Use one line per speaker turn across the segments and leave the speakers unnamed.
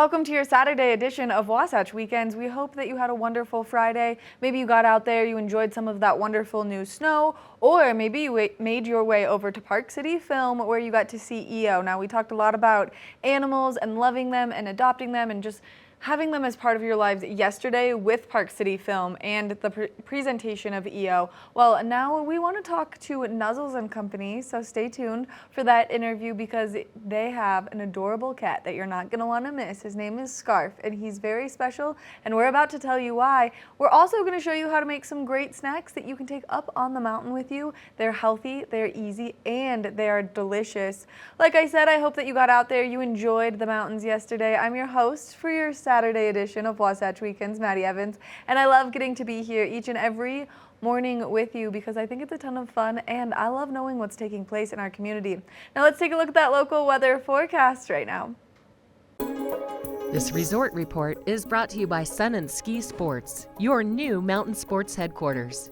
welcome to your Saturday edition of Wasatch Weekends. We hope that you had a wonderful Friday. Maybe you got out there, you enjoyed some of that wonderful new snow, or maybe you made your way over to Park City Film where you got to see EO. Now, we talked a lot about animals and loving them and adopting them and just having them as part of your lives yesterday with Park City Film and the presentation of EO. Well, now we want to talk to Nuzzles Company, so stay tuned for that interview because they have an adorable cat that you're not going to want to miss. His name is Scarf, and he's very special, and we're about to tell you why. We're also going to show you how to make some great snacks that you can take up on the mountain with you. They're healthy, they're easy, and they are delicious. Like I said, I hope that you got out there, you enjoyed the mountains yesterday. I'm your host for your Saturday edition of Wasatch Weekends, Maddie Evans, and I love getting to be here each and every morning with you because I think it's a ton of fun and I love knowing what's taking place in our community. Now let's take a look at that local weather forecast right now.
This resort report is brought to you by Sun and Ski Sports, your new mountain sports headquarters.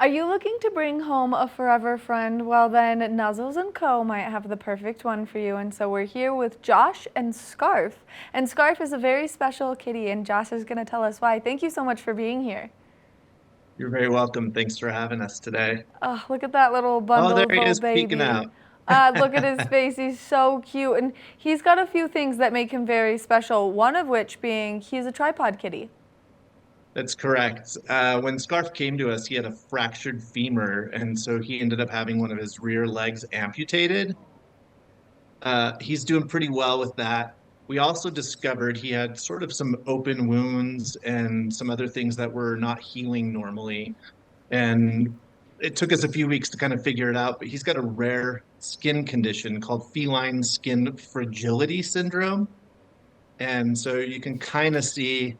Are you looking to bring home a forever friend? Well then, Nuzzles Co might have the perfect one for you, and so we're here with Josh and Scarf. And Scarf is a very special kitty, and Josh is going to tell us why. Thank you so much for being here.
You're very welcome. Thanks for having us today.
Oh, look at that little bundle
Oh,
of
there he is
baby.
peeking out.
Look at his face. He's so cute, and he's got a few things that make him very special, one of which being he's a tripod kitty.
That's correct. When Scarf came to us, he had a fractured femur, and so he ended up having one of his rear legs amputated. He's doing pretty well with that. We also discovered he had sort of some open wounds and some other things that were not healing normally. And it took us a few weeks to kind of figure it out, but he's got a rare skin condition called feline skin fragility syndrome. And so you can kind of see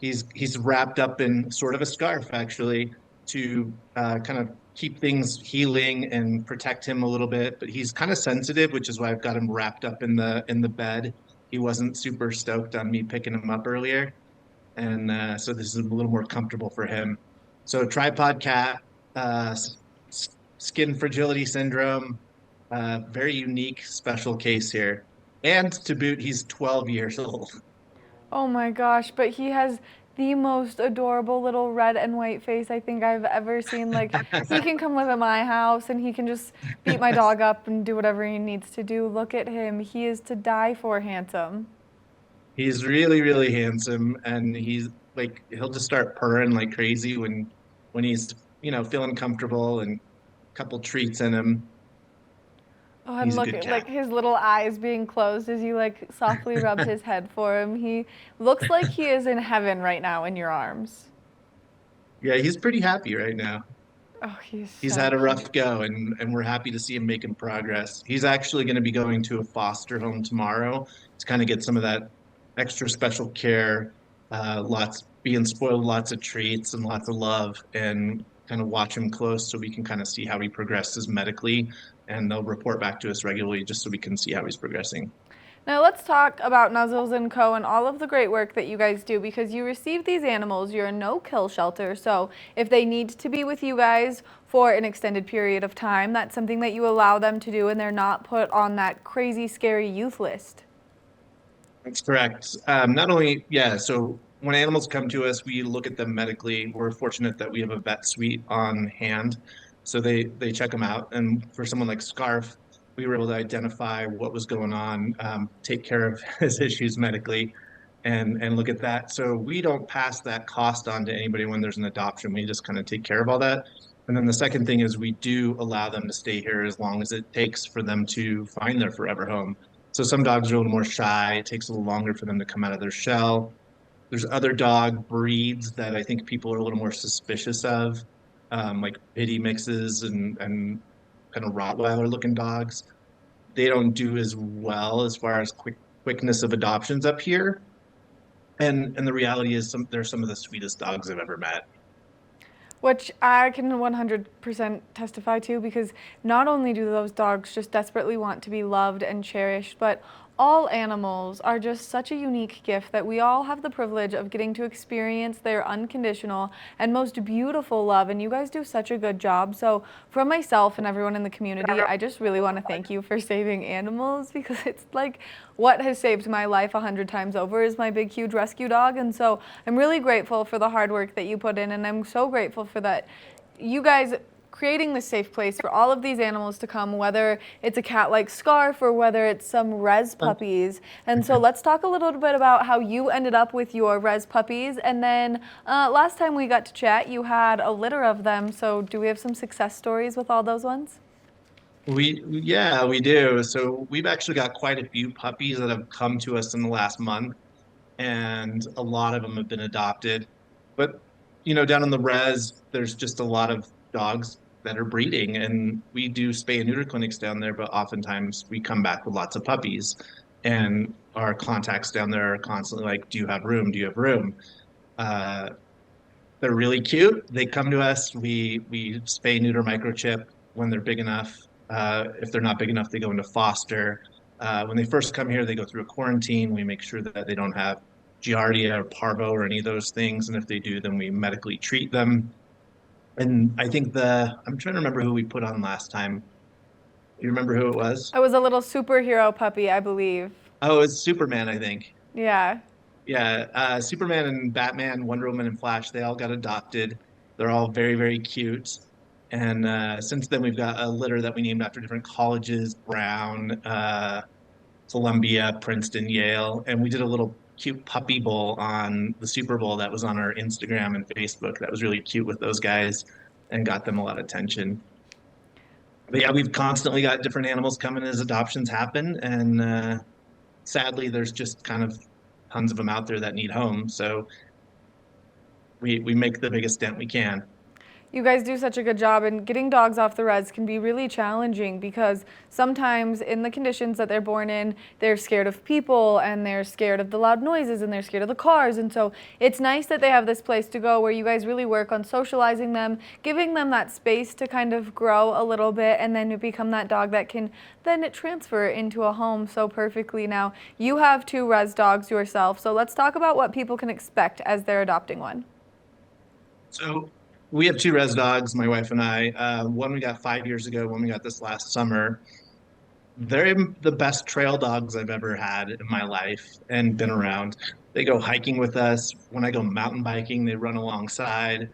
he's wrapped up in sort of a scarf, actually, to kind of keep things healing and protect him a little bit. But he's kind of sensitive, which is why I've got him wrapped up in the bed. He wasn't super stoked on me picking him up earlier, and so this is a little more comfortable for him. So tripod cat, skin fragility syndrome, very unique, special case here. And to boot, he's 12 years old.
Oh my gosh, but he has the most adorable little red and white face I think I've ever seen. Like, he can come live at my house and he can just beat my dog up and do whatever he needs to do. Look at him. He is to die for handsome.
He's really, really handsome, and he's like, he'll just start purring like crazy when he's, feeling comfortable and a couple treats in him.
Oh, and
He's a
look
good
at
cat.
like his little eyes being closed as you like softly rub his head for him. He looks like he is in heaven right now in your arms.
Yeah, he's pretty happy right now.
Oh,
He's
so
had a
cute.
rough go, and we're happy to see him making progress. He's actually going to be going to a foster home tomorrow to kind of get some of that extra special care, being spoiled, lots of treats and lots of love, and kind of watch him close so we can kind of see how he progresses medically, and they'll report back to us regularly just so we can see how he's progressing.
Now let's talk about Nuzzles Co and all of the great work that you guys do because you receive these animals. You're a no-kill shelter, so if they need to be with you guys for an extended period of time, that's something that you allow them to do and they're not put on that crazy, scary youth list.
That's correct. Not only, yeah, so when animals come to us, we look at them medically. We're fortunate that we have a vet suite on hand. So they check them out. And for someone like Scarf, we were able to identify what was going on, take care of his issues medically, and look at that. So we don't pass that cost on to anybody when there's an adoption. We just kind of take care of all that. And then the second thing is we do allow them to stay here as long as it takes for them to find their forever home. So some dogs are a little more shy. It takes a little longer for them to come out of their shell. There's other dog breeds that I think people are a little more suspicious of, like pitty mixes and kind of Rottweiler looking dogs. They don't do as well as far as quickness of adoptions up here. And the reality is they're some of the sweetest dogs I've ever met.
Which I can 100% testify to, because not only do those dogs just desperately want to be loved and cherished, but all animals are just such a unique gift that we all have the privilege of getting to experience their unconditional and most beautiful love, and you guys do such a good job. So from myself and everyone in the community, I just really want to thank you for saving animals, because it's like what has saved my life 100 times over is my big huge rescue dog. And so I'm really grateful for the hard work that you put in, and I'm so grateful for that you guys creating this safe place for all of these animals to come, whether it's a cat like Scarf or whether it's some res puppies. And so let's talk a little bit about how you ended up with your res puppies. And then last time we got to chat, you had a litter of them. So do we have some success stories with all those ones?
Yeah, we do. So we've actually got quite a few puppies that have come to us in the last month, and a lot of them have been adopted. But down in the res, there's just a lot of dogs that are breeding, and we do spay and neuter clinics down there, but oftentimes we come back with lots of puppies, and our contacts down there are constantly like, do you have room? Do you have room? Uh, they're really cute. They come to us. We spay, neuter, microchip when they're big enough. If they're not big enough, they go into foster. When they first come here, they go through a quarantine. We make sure that they don't have Giardia or Parvo or any of those things. And if they do, then we medically treat them. And I think I'm trying to remember who we put on last time. Do you remember who it was?
It was a little superhero puppy, I believe.
Oh, it was Superman, I think.
Yeah.
Yeah, Superman and Batman, Wonder Woman and Flash, they all got adopted. They're all very, very cute. And since then, we've got a litter that we named after different colleges: Brown, Columbia, Princeton, Yale. And we did a little cute puppy bowl on the Super Bowl that was on our Instagram and Facebook. That was really cute with those guys and got them a lot of attention. But yeah, we've constantly got different animals coming as adoptions happen. And sadly, there's just kind of tons of them out there that need homes. So we make the biggest dent we can.
You guys do such a good job, and getting dogs off the res can be really challenging because sometimes in the conditions that they're born in, they're scared of people and they're scared of the loud noises and they're scared of the cars. And so it's nice that they have this place to go where you guys really work on socializing them, giving them that space to kind of grow a little bit, and then to become that dog that can then transfer into a home so perfectly. Now, you have 2 res dogs yourself, so let's talk about what people can expect as they're adopting one.
So we have 2 res dogs, my wife and I. One we got 5 years ago, one we got this last summer. They're the best trail dogs I've ever had in my life and been around. They go hiking with us. When I go mountain biking, they run alongside.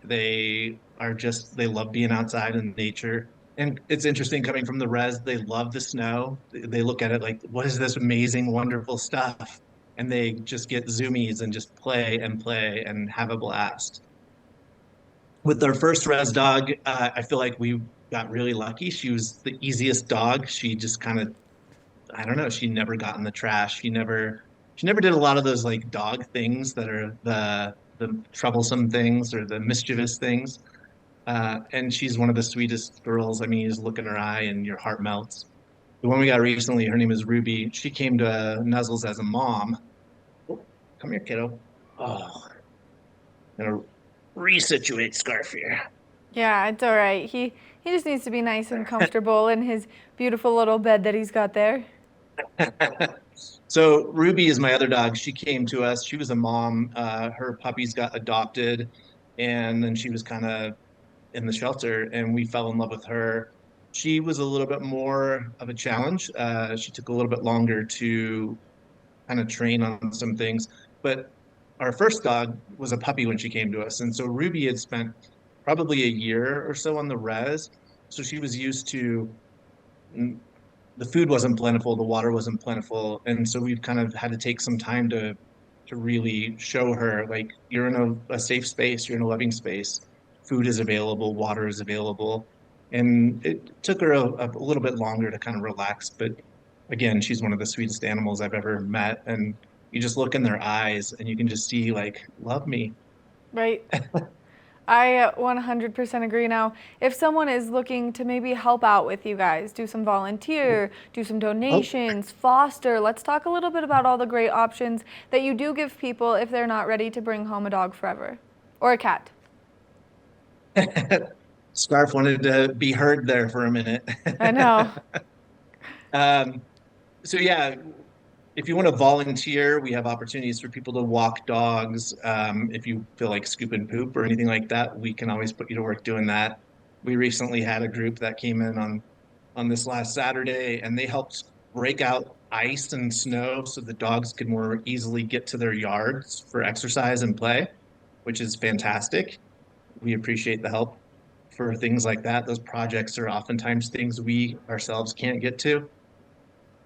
They love being outside in nature. And it's interesting coming from the res, they love the snow. They look at it like, what is this amazing, wonderful stuff? And they just get zoomies and just play and have a blast. With our first res dog, I feel like we got really lucky. She was the easiest dog. She just kind of, I don't know, she never got in the trash. She never did a lot of those like dog things that are the troublesome things or the mischievous things. And she's one of the sweetest girls. I mean, you just look in her eye and your heart melts. The one we got recently, her name is Ruby. She came to Nuzzles as a mom. Oh, come here, kiddo. Oh, gonna resituate Scarf here.
Yeah, it's all right. He just needs to be nice and comfortable in his beautiful little bed that he's got there.
So Ruby is my other dog. She came to us. She was a mom. Her puppies got adopted, and then she was kind of in the shelter, and we fell in love with her. She was a little bit more of a challenge. She took a little bit longer to kind of train on some things, but our first dog was a puppy when she came to us, and so Ruby had spent probably a year or so on the res, so she was used to the food wasn't plentiful, the water wasn't plentiful, and so we've kind of had to take some time to really show her like you're in a safe space, you're in a loving space. food is available, water is available. And it took her a little bit longer to kind of relax, but again, she's one of the sweetest animals I've ever met. And you just look in their eyes and you can just see like, love me.
Right. I 100% agree. Now, if someone is looking to maybe help out with you guys, do some volunteer, do some
Oh,
donations, foster, let's talk a little bit about all the great options that you do give people if they're not ready to bring home a dog forever or a cat.
Scarf wanted to be heard there for a minute.
I know.
Um, so yeah, if you want to volunteer, we have opportunities for people to walk dogs. If you feel like scooping poop or anything like that, we can always put you to work doing that. We recently had a group that came in on this last Saturday, and they helped break out ice and snow so the dogs could more easily get to their yards for exercise and play, which is fantastic. We appreciate the help for things like that. Those projects are oftentimes things we ourselves can't get to.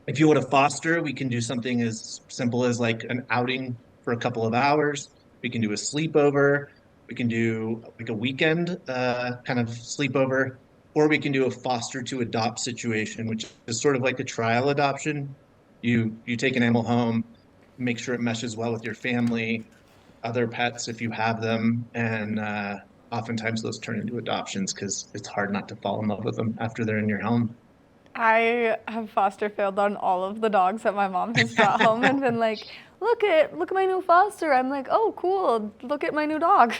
If you want to foster, we can do something as simple as like an outing for a couple of hours. We can do a sleepover. We can do like a weekend kind of sleepover, or we can do a foster to adopt situation, which is sort of like a trial adoption. You take an animal home, make sure it meshes well with your family, other pets if you have them, and oftentimes those turn into adoptions because it's hard not to fall in love with them after they're in your home.
I have foster failed on all of the dogs that my mom has brought home and been like, look at my new foster. I'm like, oh, cool. Look at my new dog.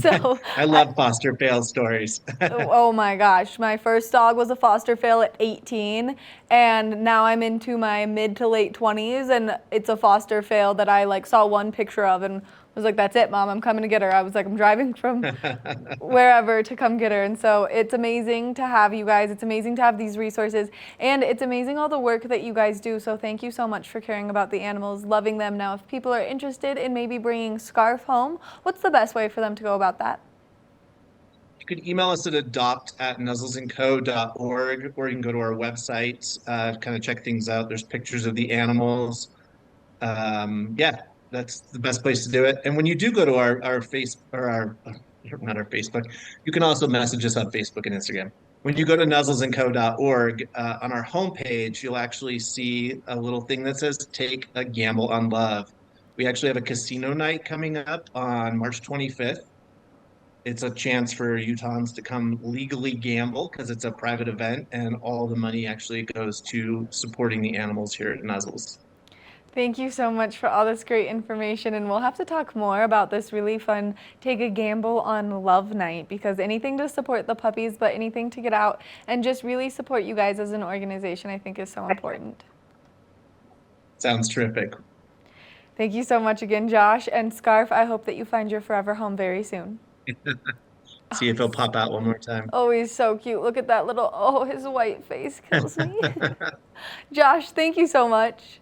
So
I love foster fail stories.
oh my gosh, my first dog was a foster fail at 18, and now I'm into my mid to late 20s, and it's a foster fail that I like saw one picture of and was like, that's it, Mom, I'm coming to get her. I was like, I'm driving from wherever to come get her. And so it's amazing to have you guys. It's amazing to have these resources, and it's amazing all the work that you guys do. So thank you so much for caring about the animals, loving them. Now, if people are interested in maybe bringing Scarf home, what's the best way for them to go about that?
You can email us at adopt@nuzzlesandco.org, or you can go to our website, kind of check things out. There's pictures of the animals. Yeah, that's the best place to do it. And when you do go to our face or our not our Facebook, you can also message us on Facebook and Instagram. When you go to nuzzlesandco.org, on our homepage, you'll actually see a little thing that says "Take a Gamble on Love." We actually have a casino night coming up on March 25th. It's a chance for Utahns to come legally gamble because it's a private event, and all the money actually goes to supporting the animals here at Nuzzles.
Thank you so much for all this great information, and we'll have to talk more about this really fun Take a Gamble on Love Night, because anything to support the puppies, but anything to get out and just really support you guys as an organization, I think is so important.
Sounds terrific.
Thank you so much again, Josh, and Scarf, I hope that you find your forever home very soon.
See if he'll pop out one more time.
Oh, he's so cute. Look at that little, oh, his white face kills me. Josh, thank you so much.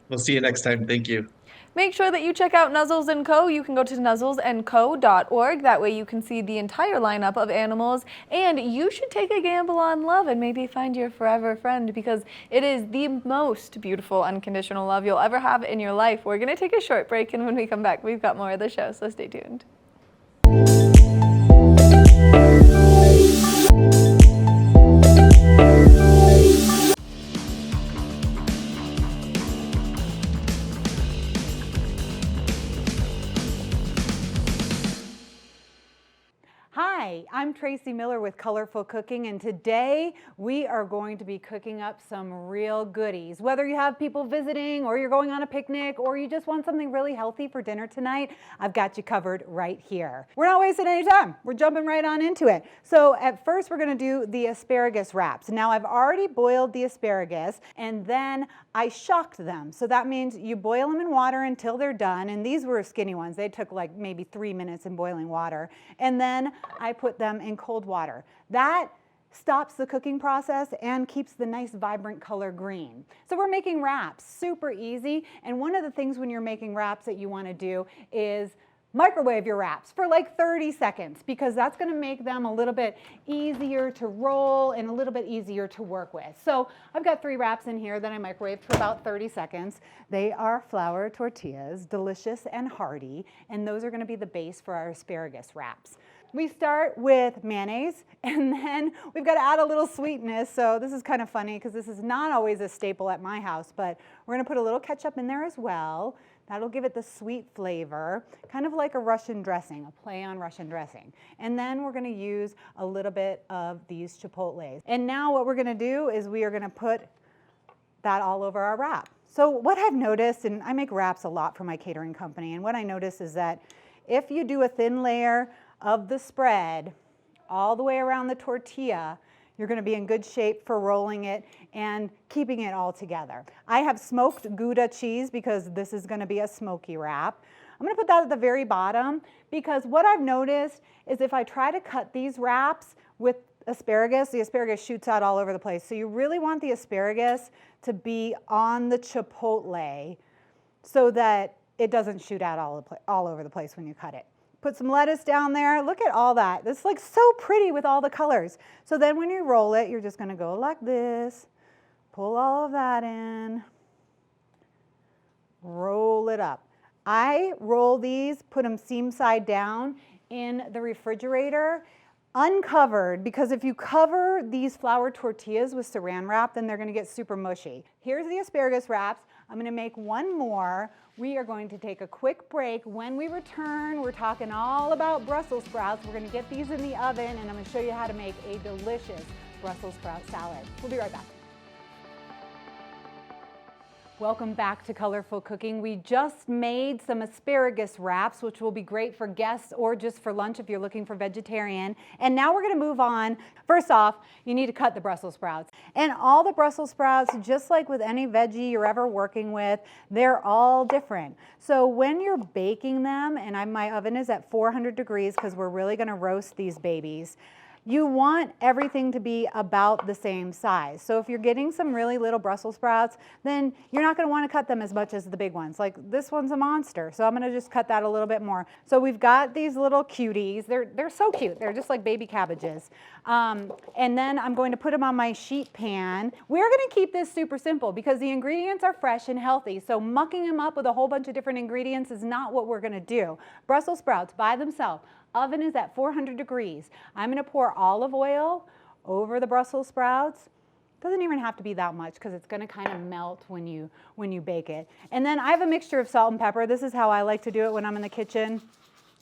We'll see you next time. Thank you.
Make sure that you check out Nuzzles Co. You can go to nuzzlesandco.org. That way you can see the entire lineup of animals, and you should take a gamble on love and maybe find your forever friend, because it is the most beautiful unconditional love you'll ever have in your life. We're going to take a short break, and when we come back, we've got more of the show, so stay tuned.
Hi, I'm Tracy Miller with Colorful Cooking, and today we are going to be cooking up some real goodies. Whether you have people visiting, or you're going on a picnic, or you just want something really healthy for dinner tonight, I've got you covered right here. We're not wasting any time. We're jumping right on into it. So at first we're going to do the asparagus wraps. Now I've already boiled the asparagus, and then I shocked them. So that means you boil them in water until they're done, and these were skinny ones. They took like maybe 3 minutes in boiling water, and then I put them in cold water. That stops the cooking process and keeps the nice vibrant color green. So we're making wraps, super easy. And one of the things when you're making wraps that you want to do is Microwave your wraps for like 30 seconds because that's going to make them a little bit easier to roll and a little bit easier to work with. So I've got 3 wraps in here that I microwaved for about 30 seconds. They are flour tortillas, delicious and hearty, and those are going to be the base for our asparagus wraps. We start with mayonnaise, and then we've got to add a little sweetness. So this is kind of funny because this is not always a staple at my house, but we're going to put a little ketchup in there as well. That'll give it the sweet flavor, kind of like a Russian dressing, a play on Russian dressing. And then we're going to use a little bit of these chipotles. And now what we're going to do is we are going to put that all over our wrap. So what I've noticed, and I make wraps a lot for my catering company, and what I notice is that if you do a thin layer of the spread all the way around the tortilla, you're going to be in good shape for rolling it and keeping it all together. I have smoked Gouda cheese because this is going to be a smoky wrap. I'm going to put that at the very bottom because what I've noticed is if I try to cut these wraps with asparagus, the asparagus shoots out all over the place. So you really want the asparagus to be on the chipotle so that it doesn't shoot out all over the place when you cut it. Put some lettuce down there. Look at all that. It's like so pretty with all the colors. So then when you roll it, you're just going to go like this. Pull all of that in. Roll it up. I roll these, put them seam side down in the refrigerator, uncovered, because if you cover these flour tortillas with saran wrap, then they're going to get super mushy. Here's the asparagus wraps. I'm going to make one more. We are going to take a quick break. When we return, we're talking all about Brussels sprouts. We're going to get these in the oven, and I'm going to show you how to make a delicious Brussels sprout salad. We'll be right back. Welcome back to Colorful Cooking. We just made some asparagus wraps, which will be great for guests or just for lunch if you're looking for vegetarian. And now we're going to move on. First off, you need to cut the Brussels sprouts. And all the Brussels sprouts, just like with any veggie you're ever working with, they're all different. So when you're baking them, and my oven is at 400 degrees because we're really going to roast these babies, you want everything to be about the same size. So if you're getting some really little Brussels sprouts, then you're not going to want to cut them as much as the big ones. Like this one's a monster, so I'm going to just cut that a little bit more. So we've got these little cuties. They're so cute. They're just like baby cabbages. And then I'm going to put them on my sheet pan. We're going to keep this super simple because the ingredients are fresh and healthy. So mucking them up with a whole bunch of different ingredients is not what we're going to do. Brussels sprouts by themselves. Oven is at 400 degrees. I'm going to pour olive oil over the Brussels sprouts. Doesn't even have to be that much because it's going to kind of melt when you bake it. And then I have a mixture of salt and pepper. This is how I like to do it when I'm in the kitchen.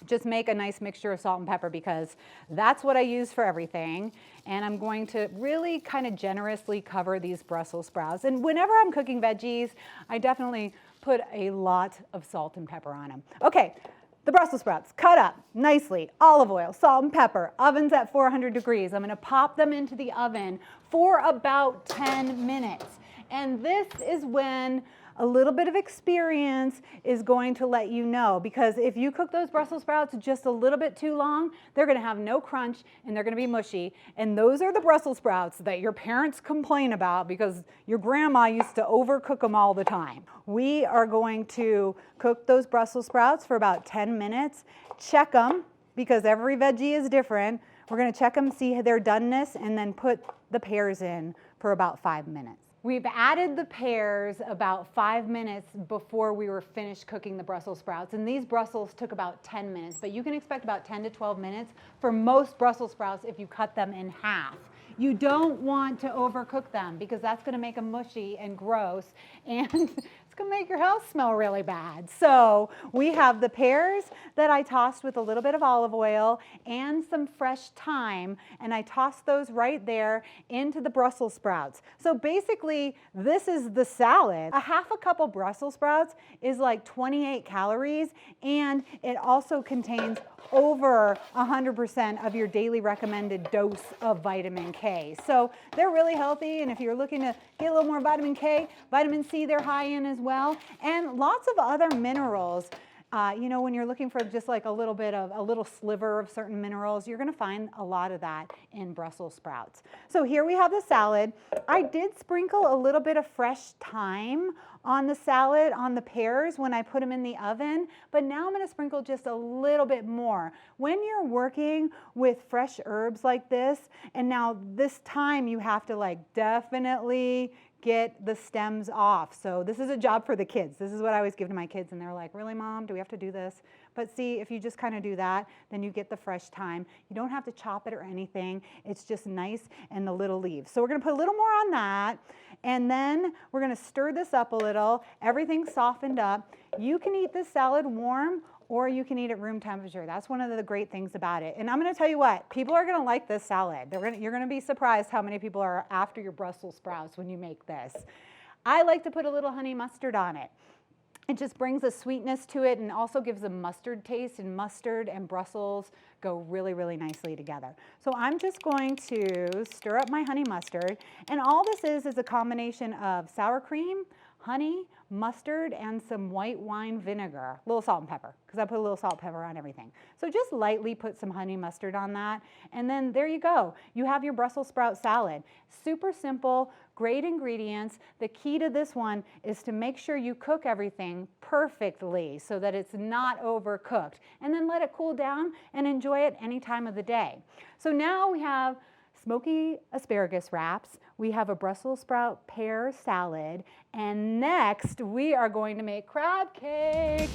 Just make a nice mixture of salt and pepper because that's what I use for everything. And I'm going to really kind of generously cover these Brussels sprouts. And whenever I'm cooking veggies, I definitely put a lot of salt and pepper on them. Okay. The Brussels sprouts, cut up nicely, olive oil, salt and pepper, oven's at 400 degrees. I'm going to pop them into the oven for about 10 minutes. And this is when a little bit of experience is going to let you know, because if you cook those Brussels sprouts just a little bit too long, they're going to have no crunch and they're going to be mushy. And those are the Brussels sprouts that your parents complain about because your grandma used to overcook them all the time. We are going to cook those Brussels sprouts for about 10 minutes. Check them because every veggie is different. We're going to check them, see their doneness, and then put the pears in for about 5 minutes. We've added the pears about 5 minutes before we were finished cooking the Brussels sprouts. And these Brussels took about 10 minutes, but you can expect about 10 to 12 minutes for most Brussels sprouts if you cut them in half. You don't want to overcook them because that's going to make them mushy and gross, and it's going to make your house smell really bad. So we have the pears that I tossed with a little bit of olive oil and some fresh thyme, and I tossed those right there into the Brussels sprouts. So basically, this is the salad. A half a cup of Brussels sprouts is like 28 calories, and it also contains over 100% of your daily recommended dose of vitamin K. So they're really healthy, and if you're looking to get a little more vitamin K, vitamin C they're high in as well, and lots of other minerals. You know, when you're looking for just like a little sliver of certain minerals, you're going to find a lot of that in Brussels sprouts. So here we have the salad. I did sprinkle a little bit of fresh thyme on the salad, on the pears when I put them in the oven, but now I'm going to sprinkle just a little bit more. When you're working with fresh herbs like this, and now this time you have to like definitely get the stems off. So this is a job for the kids. This is what I always give to my kids, and they're like, really, Mom, do we have to do this? But see, if you just kind of do that, then you get the fresh thyme. You don't have to chop it or anything. It's just nice and the little leaves. So we're going to put a little more on that, and then we're going to stir this up a little. Everything's softened up. You can eat this salad warm, or you can eat it room temperature. That's one of the great things about it. And I'm going to tell you what, people are going to like this salad. You're going to be surprised how many people are after your Brussels sprouts when you make this. I like to put a little honey mustard on it. It just brings a sweetness to it and also gives a mustard taste, and mustard and Brussels go really, really nicely together. So I'm just going to stir up my honey mustard, and all this is a combination of sour cream, honey, mustard, and some white wine vinegar, a little salt and pepper, because I put a little salt and pepper on everything. So just lightly put some honey mustard on that, and then there you go. You have your Brussels sprout salad. Super simple, great ingredients. The key to this one is to make sure you cook everything perfectly so that it's not overcooked, and then let it cool down and enjoy it any time of the day. So now we have smoky asparagus wraps, we have a Brussels sprout pear salad, and next we are going to make crab cake.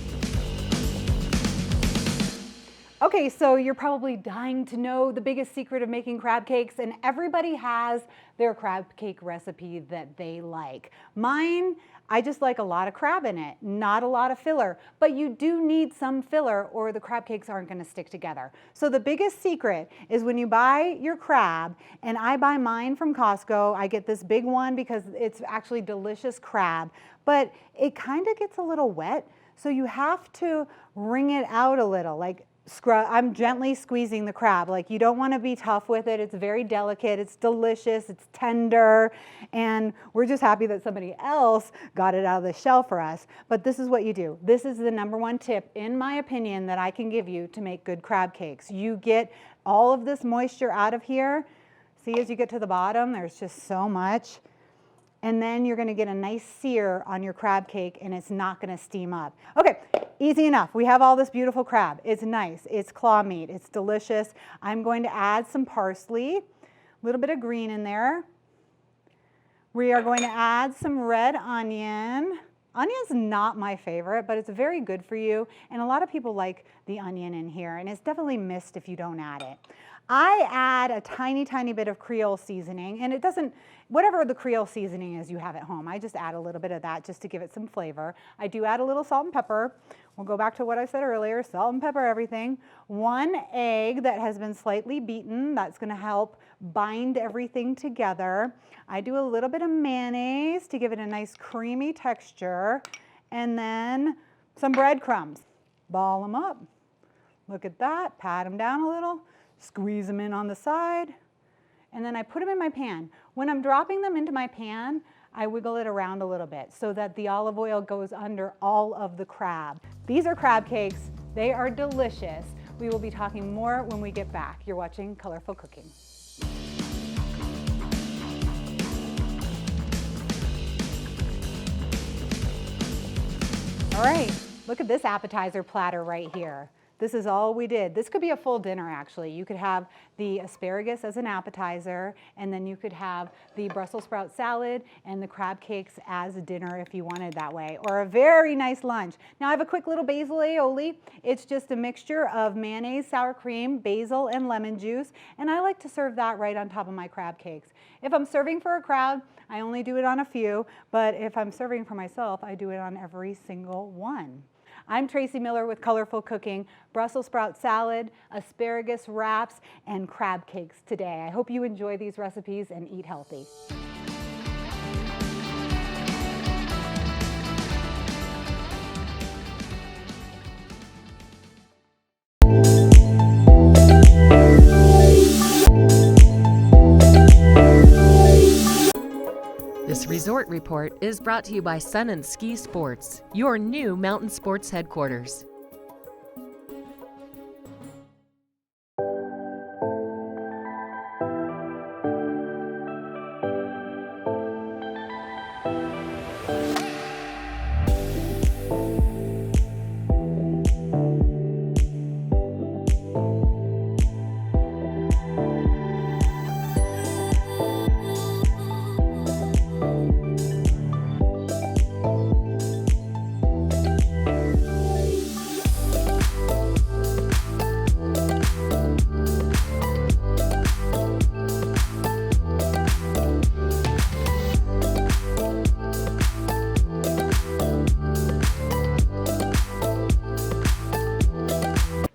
Okay, so you're probably dying to know the biggest secret of making crab cakes, and everybody has their crab cake recipe that they like. Mine, I just like a lot of crab in it, not a lot of filler, but you do need some filler or the crab cakes aren't going to stick together. So the biggest secret is when you buy your crab, and I buy mine from Costco, I get this big one because it's actually delicious crab, but it kind of gets a little wet, so you have to wring it out a little, like I'm gently squeezing the crab. Like, you don't want to be tough with it. It's very delicate. It's delicious. It's tender. And we're just happy that somebody else got it out of the shell for us. But this is what you do. This is the #1 tip, in my opinion, that I can give you to make good crab cakes. You get all of this moisture out of here. See, as you get to the bottom, there's just so much. And then you're going to get a nice sear on your crab cake, and it's not going to steam up. Okay, easy enough. We have all this beautiful crab. It's nice. It's claw meat. It's delicious. I'm going to add some parsley, a little bit of green in there. We are going to add some red onion. Onion's not my favorite, but it's very good for you. And a lot of people like the onion in here, and it's definitely missed if you don't add it. I add a tiny, tiny bit of Creole seasoning, and it doesn't, whatever the Creole seasoning is you have at home, I just add a little bit of that just to give it some flavor. I do add a little salt and pepper. We'll go back to what I said earlier, salt and pepper everything. 1 egg that has been slightly beaten, that's gonna help bind everything together. I do a little bit of mayonnaise to give it a nice creamy texture, and then some breadcrumbs. Ball them up. Look at that, pat them down a little. Squeeze them in on the side, and then I put them in my pan. When I'm dropping them into my pan, I wiggle it around a little bit so that the olive oil goes under all of the crab. These are crab cakes. They are delicious. We will be talking more when we get back. You're watching Colorful Cooking. All right, look at this appetizer platter right here. This is all we did. This could be a full dinner, actually. You could have the asparagus as an appetizer, and then you could have the Brussels sprout salad and the crab cakes as a dinner if you wanted that way, or a very nice lunch. Now I have a quick little basil aioli. It's just a mixture of mayonnaise, sour cream, basil, and lemon juice, and I like to serve that right on top of my crab cakes. If I'm serving for a crowd, I only do it on a few, but if I'm serving for myself, I do it on every single one. I'm Tracy Miller with Colorful Cooking, Brussels sprout salad, asparagus wraps, and crab cakes today. I hope you enjoy these recipes and eat healthy.
This resort report is brought to you by Sun & Ski Sports, your new mountain sports headquarters.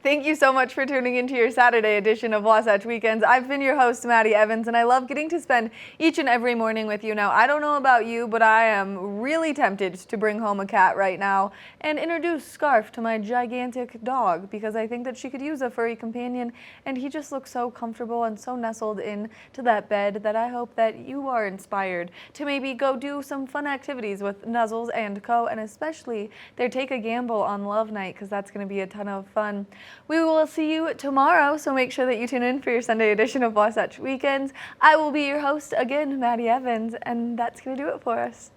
Thank you so much for tuning into your Saturday edition of Wasatch Weekends. I've been your host, Maddie Evans, and I love getting to spend each and every morning with you. Now, I don't know about you, but I am really tempted to bring home a cat right now and introduce Scarf to my gigantic dog because I think that she could use a furry companion, and he just looks so comfortable and so nestled in to that bed that I hope that you are inspired to maybe go do some fun activities with Nuzzles Co, and especially their Take a Gamble on Love Night, because that's going to be a ton of fun. We will see you tomorrow, so make sure that you tune in for your Sunday edition of Wasatch Weekends. I will be your host again, Maddie Evans, and that's going to do it for us.